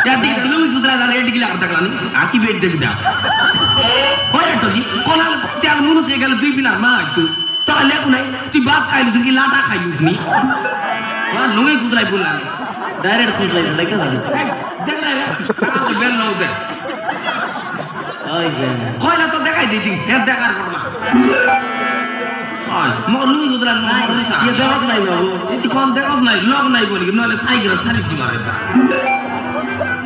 या ती तुम्ही दुसऱ्या झाला एट गेला करता का आकी भेट दे बिटा होय टोजी कोणाला त्या म्हणून से गेला दुई बिना माग तू तो लेकू नाही ती बात काय तुझी लाटा खाईस मी हा लोई गुजराई बोलला डायरेक्ट गुजराई झाला का झालं जगला बेल नव्हते कोयला तो देखाय देती हे देखार पडला मग लुई गुजरात ये देखत नाही बाबू ती कोण देखत नाही लोक नाही बोली नले सायकल सारी मारायचा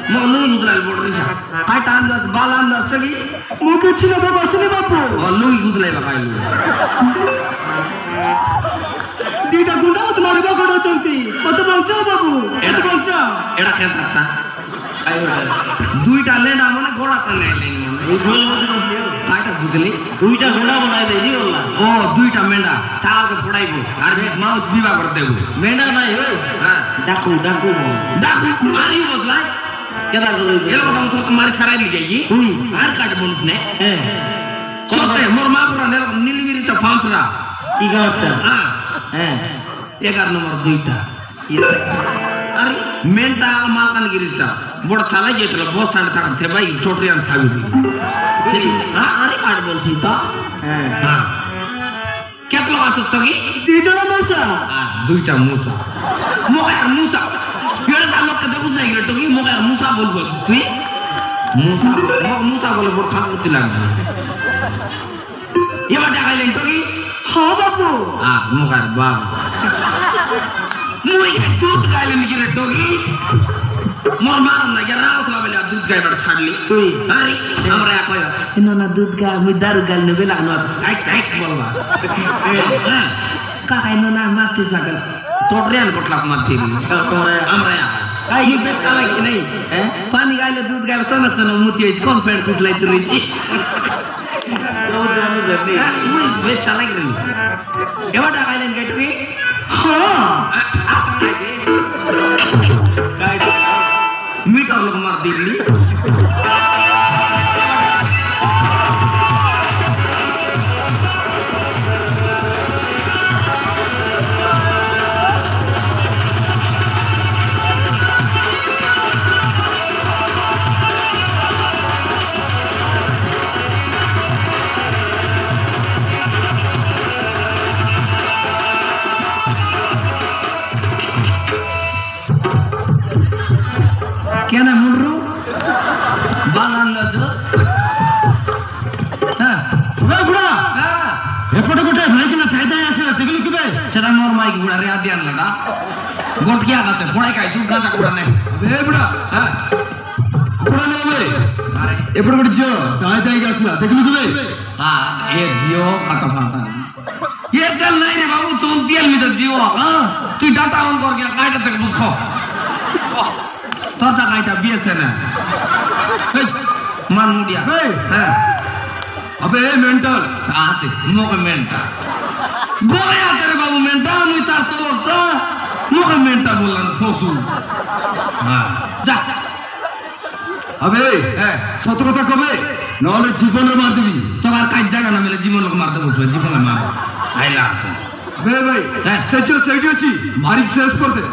मग लुई गुजरात बोल रही काय तांदा बाल अंदा सगळी मग किती ना बाबा असले बापू लुई गुजरात काय दीटा गुंडा तुम्हारे बागडो चलती कत बोलছো बाबू एटा बोलছো एटा खेलता দুইটা লেন্ডা মানে গোড়াতে নেই এই গোল মধ্যে কাটা বুঝলি দুইটা মেন্ডা বানাই দেই নি ওলা ও দুইটা মেন্ডা তাকে পড়াইবো আর মাউস বিবাহ করতে দেব মেন্ডা নাই ও হ্যাঁ ডাকু ডাকু ডাকু মারি বদলাই কেদা করে এলো তো তোমার ছাড়াই নি যাই তুই আর কাট বলছ নে হ্যাঁ চতে মোর মা পুরা নীলগিরিটা ফালতরা কি গাছটা হ্যাঁ হ্যাঁ 11 নম্বর দুইটা अरे मेंटा मालकानगिरीचा बड़ चाला जेतला बस स्टैंड तक थे भाई छोटरियान थावी हां अरे काट बोलसी तो हां केतलो आसतो की दुईटा मुसा दुईटा मुसा मोगा मुसा येडा लोक कदे बुझाय गेलो की मोगा मुसा बोलबो तुई मुसा मुसा बोले बड़ खाती लागला ये बटा खाइलेन तो की हां बाबू हां मोगा बाबू मुई दूध गाय निकले डोगी मोर मारन ना यार रावसला बेला दूध गाय बड़ छाडली तुई अरे हमरा कोय इनना दूध गाय मुई दारू गाल ने बेला न आइ बोलवा का इनो ना माती जागल तोडरियान कोटला माती हमरा काय ही बेच चला की नाही पाणी गायले दूध गाय सनक सन मुती कोण पेड कुठलाई तरी मुई बेच चला की नाही एवढा गायले गेटवी मीटर लोग मार दिल्ली क्या ना मुंडरू बालान लदो हां वे बुडा हां एपटे गोटे माइक ना फायदा आसे तिगली किबे सेरा मोर माइक बुडा रे आदियान लडा गोट क्या गाते फोड़ाई काय तू गाजा बुडा ने ए बुडा हां बुडा ने बे अरे एपटे गोटे जियो दाय दाय गासला तिगली किबे हां ए जियो काटा फाटा ये चल नहीं रे बाबू तुम तेल में तो जियो हां तू डाटा ऑन कर गया काटा तक मुखो Tata kaita biasa na. Hey, man mudia. Hey, abe mental. Ate, mo ke mental. Boya tere babu mental, mu tar tolong ta. Mo ke mental bulan fosu. Ja. Abe, satu kata kome. Nole जीवन रे मार देबी. तोर काई जागा ना मेले जीवन लोग मार देबो, जीवन रे मार. आइला. बे भाई, सच्चो सच्चो छी, मारी सेल्स कर दे.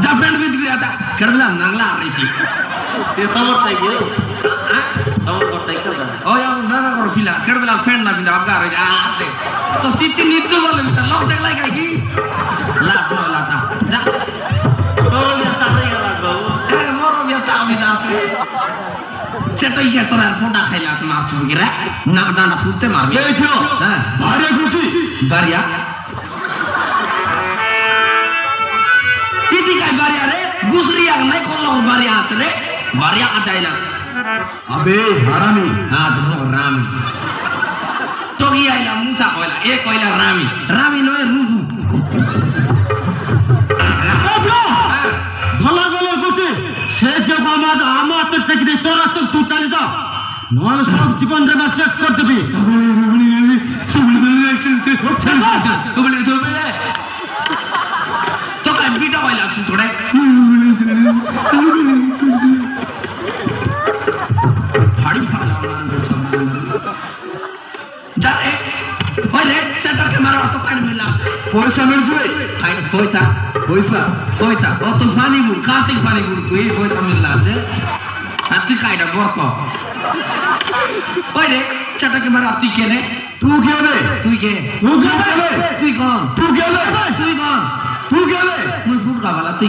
जा फ्रेंड विथ गया था करला नांगला आ रही थी ये खबर तय गयो खबर को तय कर ओ यार ना ना करो फिला करला फ्रेंड ना बिना आपका आ दे तो सिटी नीचे बोले बेटा लॉक देख लाइक की ला तो लाता जा तो ये सारे का बाबू ए मोरो व्यस्त आमी जाते सेट ही तो ना फोटा खाइला तो मार छुड़ गिरा ना डाना पूछते मार ले जो हां बारे कुछ बारिया Titi kai baria re, gusri yang naik kalau baria atre, baria ada ilang. Abe harami, tuh rami. Togi ilang musa koila, koila rami, rami noe ruhu. Ablo, bhala bhala kote, sejak amat amat terkini toras tu tutali sa, noal sab jiban rema seks karte bi. Kubeli kubeli. Beta वाला आपसे थोड़ा हाड़ी फाला जा ए ओए तो काट मिला পয়সা মিলছে खाई होता পয়সা होता ओ तो पानी गुड़ कार्तिक पानी गुड़ तू ये होता मिला दे आती काइडा बरको ओए चटा के मारा आती के ने तू क्या रे तू के तू क्या रे तू कौन तू क्या रे तू कौन तू क्या रे मुझे फूट का वाला तू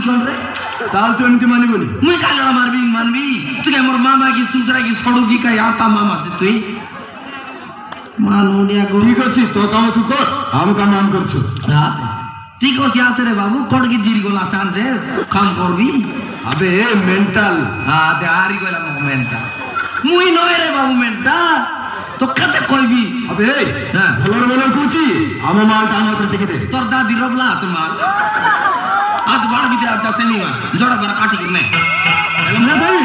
कौन रे ताल तो इनकी मानी बोली मुझे काला मानवी तू क्या मोर मामा की सुसरा की सड़ोगी का आता मामा तू मानोनिया को ठीक अछि तो काम तू कर हम का नाम करछु हां ठीक अछि आसे रे बाबू कोड की जीरी गोला चांद दे काम करबी अबे मेंटल हां ते आरी गोला मेंटल मुई नय रे बाबू मेंटल तो कते कइबी अबे हां भलर कुची हम माल टांग कर देखे दे तोर दादी रबला तो माल आज बाड़ भी आता से नहीं जोड़ा बड़ा काटी के नहीं ना भाई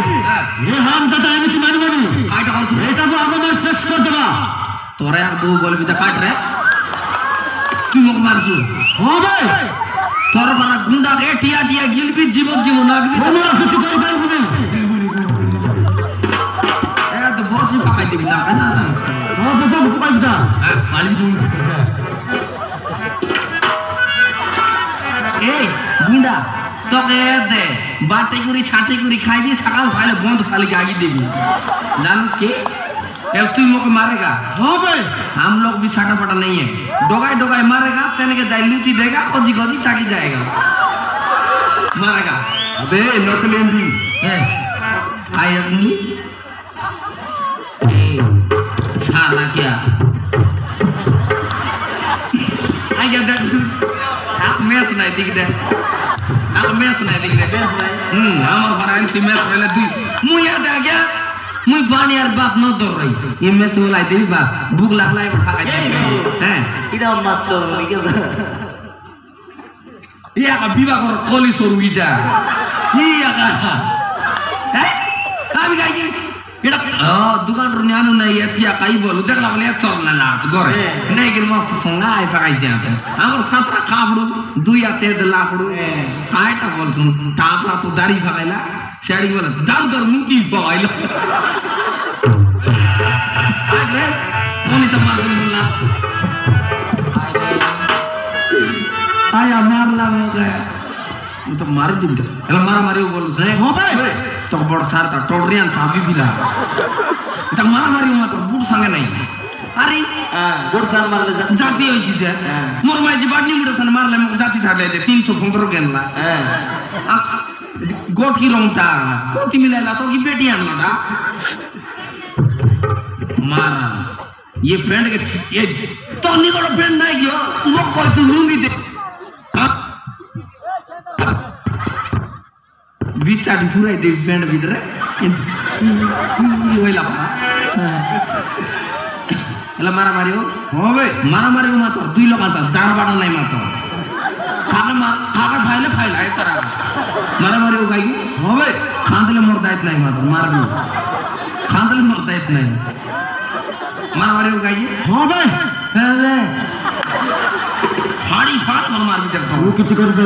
ये हम तो टाइम की मानी बोली काट और बेटा को आगे मैं सेक्स कर देगा तोरे यार दो बोल भी काट रे तू मुख मार सु हां भाई तोर बड़ा गुंडा के टिया गिल भी जीवन जीवन नाग भी हम कुछ कोई बात नहीं ए तो बहुत ही पकाई दे ना ना हां तो सब पकाई दा मालिक सुन ए गुंडा तो के दे बाटे गुरी छाटे गुरी खाई सकाल खाले बंद खाली के आगे देगी जान के एक तू मुझे मारेगा हां भाई हम लोग भी साटा पटा नहीं है डोगाई मारेगा तेने के दाइलूती देगा खोजी ताकि जाएगा मारेगा अबे नकलेंदी आयतनी साला क्या आया देख आप मैच नहीं दिख दे हमार भराइन मैच पहले दुई मुई याद आ गया मुई बानी यार बात न दौड़ रही ये मैच वाला देवी बात भूख लागला है उठा के हैं इडा मत चल के ये का विवाह कर कोली सोरु इडा ये का हैं हम गाई इडा दुकान रो न्यानो नहीं एतिया काई बोलु देखला बोले चल ना लाट गोरे नहीं गिर मस्त संगा आए पकाई जाते हमर सतरा खाबड़ू दुया तेद लाकड़ू आटा बोल तुम टापरा तो दाढ़ी भगाइला साड़ी बोल दाल दर मुंकी भगाइला अरे मोनी तो मार बोलला आया मारला मुझे तो मार दी एला मारी बोल से हां भाई तो बड़ सार ता टोडरियन चाबी बिला तो मारी मत बूट संगे नहीं अरे गुड सान मारले जाती होई छी मोर माई जी बाडनी मुडे सन मारले मक जाती साडले दे 315 गेनला गोट की रोंगटा कोटी मिलेला तो की बेटी आनला मारा ये फ्रेंड के ये तो निकोड़ फ्रेंड नहीं गयो वो कोई तू लूंगी दे बिचा पूरा दे फ्रेंड भीतर होइला पा एला मारी हो हां भाई मारी मत दुई लोग आता दार बाड़ा नहीं मत खाकर फाइल है तरह मारी हो गाई हां भाई खांदले मोर दायत नहीं मत मार भी खांदले मोर दायत नहीं मारी हो गाई हां भाई अरे फाड़ी फाड़ मार भी देखता वो किछ कर दे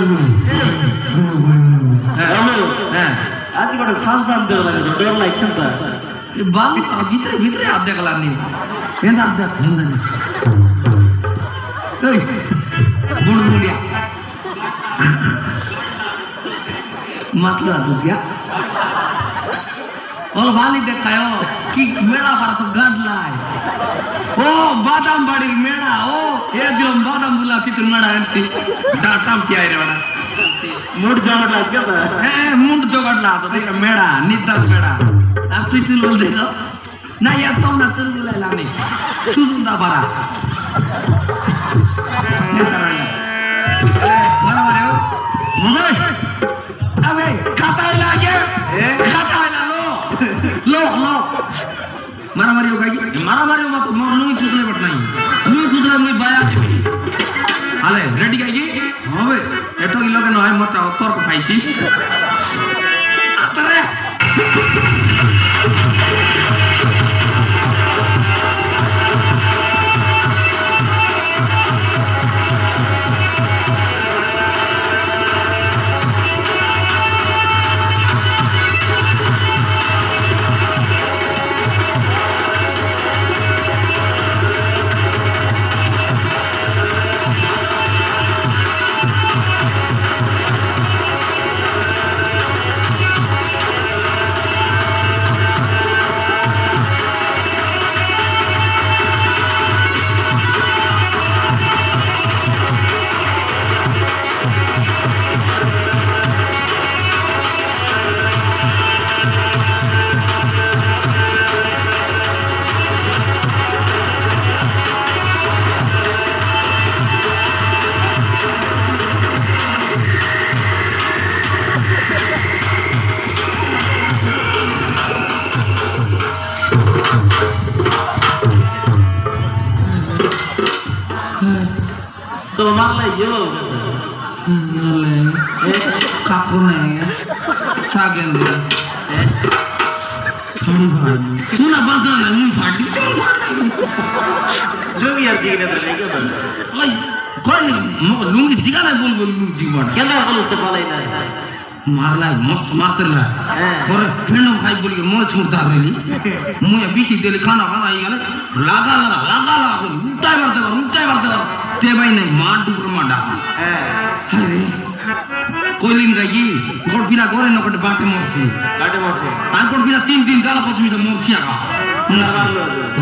हेलो हैं आज बड़ा शानदार दे रहा है डर लाइक चलता ये बाल भीतर आप देखला नहीं ये आप देख नहीं ए बुड़ बुड़िया मतलब तो क्या और वाली देखायो कि मेरा पर तो गड लाए ओ बादाम बाड़ी मेरा ओ ये जो बादाम बुला की तुम मेरा एंटी डाटा क्या है रे वाला मूड जावट लाग गया ए मुंड जोगड़ ला तो देख मेरा निद्रा मेरा अब तू बोल देखो ना या तो ना तुम बोले लाने सुंदा बारा ये तरह मारा मारे हो भाई अबे खाता है लागे खाता है ना लो मारा मारी हो गई मारा मारी हो मत नुई खुदले बट नहीं नुई खुदले मुई बाया के हाले रेडी गाई हां भाई एटो किलो के नय मत तोर को खाइছি आतरे তো মারলাই যাও কাকু নেই থাকেন শোনা বলতো না মুখ ফাটি জমি আর দিকে না তাই কেন ওই কোন লুঙ্গি দিগা না বলবো লুঙ্গি দিবা কেন বলতে পালাই না মারলা মস্ত মারতলা হ্যাঁ পরে ফ্রেন্ড খাই বলি মোর ছুটতা হইলি মুই বিসি দিলে খানা খানা হই গেল লাগা উল্টাই মারতে তে ভাই নাই মা ডুবর মাডা হ্যাঁ আরে কইলিন গাই গোট বিনা করে নকট বাটে মরছি কাটে মারছে আর গোট বিনা 3 দিন গালা পথমি তো মরছি আগা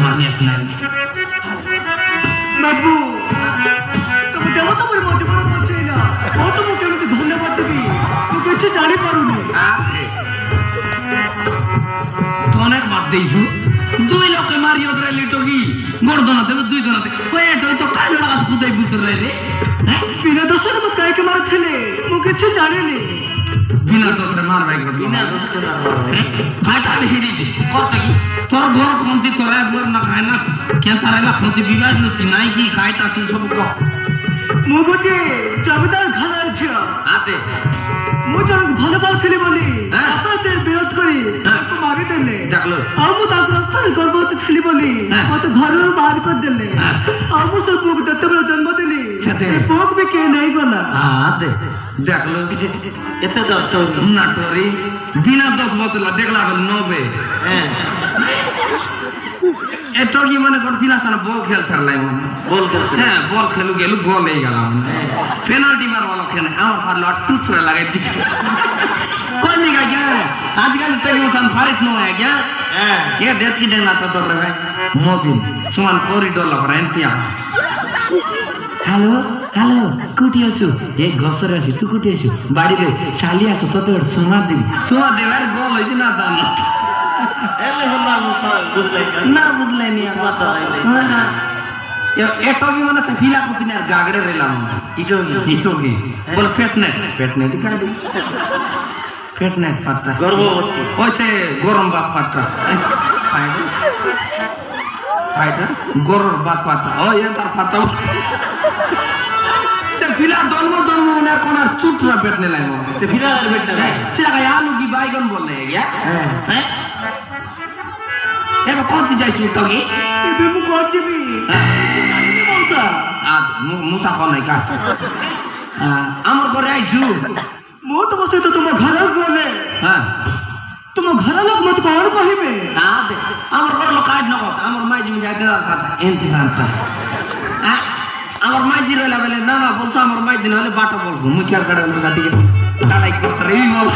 মারনি আছে না বাবু তুমি দেব তো মরে মজা করে পৌঁছে না ও তো মুখে মুখে ধন্যবাদ দিবি তুই কিছু জানি পারুনি তো অনেক মার দেইছু দুই লোকে মারি ওদের লিটগি গর্দনা দেব দুই জনাতে ওই এটাই তো কাল লাগা সুদাই বুতর রে হ্যাঁ বিনা দোষের মত কাইকে মারছিলে ও কিছু জানেনি বিনা দোষে মারবাই গো বিনা দোষে না কাটা হিরিছে কত কি তোর ঘর কোনটি তোরা একবার না খায় না কে তারালা কোনটি বিবাদ নছি নাই কি খাইতা তুই সব কো মুগতে জমিদার ঘরে ছিল আতে মু জনক ভালো পাচ্ছিলি বলি হ্যাঁ। আপনাদের বিরোধ করি হ্যাঁ। তাকে মারি দেলে দেখলো আমু তাকে রক্তাল গর্ভবতী ছিলি বলি হ্যাঁ। মতো ঘরରୁ ବାହାର କରିଦେଲେ হ্যাঁ। আমু সব বুক ଯେତେବେଳେ ଜନ୍ମ ଦେଲି ସେତେ। ସେ ବୁକ୍ ବି କେହି ନେଇଗଲା আতে দেখলো ଏତେ ଦର୍ଶ না তোরি বিনা দোষ বতলা দেখলা গেল নবে এটো কি মানে কোন পিলা সানা বল খেল থাকলাই মানে বল করতে হ্যাঁ বল খেলু গেলু গোল হয়ে গেলাম পেনাল্টি মারওয়ালা খেলে আমার পারলো আর টুচরা লাগাই দিচ্ছে কোন দিকে গিয়া আজকাল টেলিভিশন ফারিস নো है क्या হ্যাঁ ये देख की देना तो रे भाई मोबिल सुमान कॉरिडोर ला रेंटिया हेलो कुटी आसु ए गसर आसी तू कुटी आसु बाड़ी रे साली आसु तो सुमा दे यार गोल होई ना दान এলে হল্লা বুঝলাই ना बुझले नहीं মাথা আইলে एटो की माने से फीला कुती ना गागड़े रेला इटो की बोल पेटनेट दिखा दे पेटनेट पत्ता গর্ভবতী ওইসে গরম বাপ পাত্রা ফাইটা গরুর বাপ পাত্রা ও এ তার পাত্রা সে ফিলা জন্ম মনে কোন চুটরা পেটনে লাগো সে ফিরাল বেটা সে আগে আলু কি বাইগন বললে গিয়া হ্যাঁ এবার কোন দি যাইছি তোগি এবে মু করছিবি মনসা আ মুসা কোন নাই কা আমার ঘরে আইছু মু তো বসে তো তোমার ঘর গলে হ্যাঁ তোমার ঘর লোক মত কোন কহিবে না দে আমার ঘর লোক কাজ না কথা আমার মাই জিম যাইতে কথা ইন্তজাম তা আমার মাই জিরে লাগালে না বলছো আমার মাই দিন হলে বাটা বলছো মুই কি আর কাটা লাগা দিকে টালাই করতে রে বল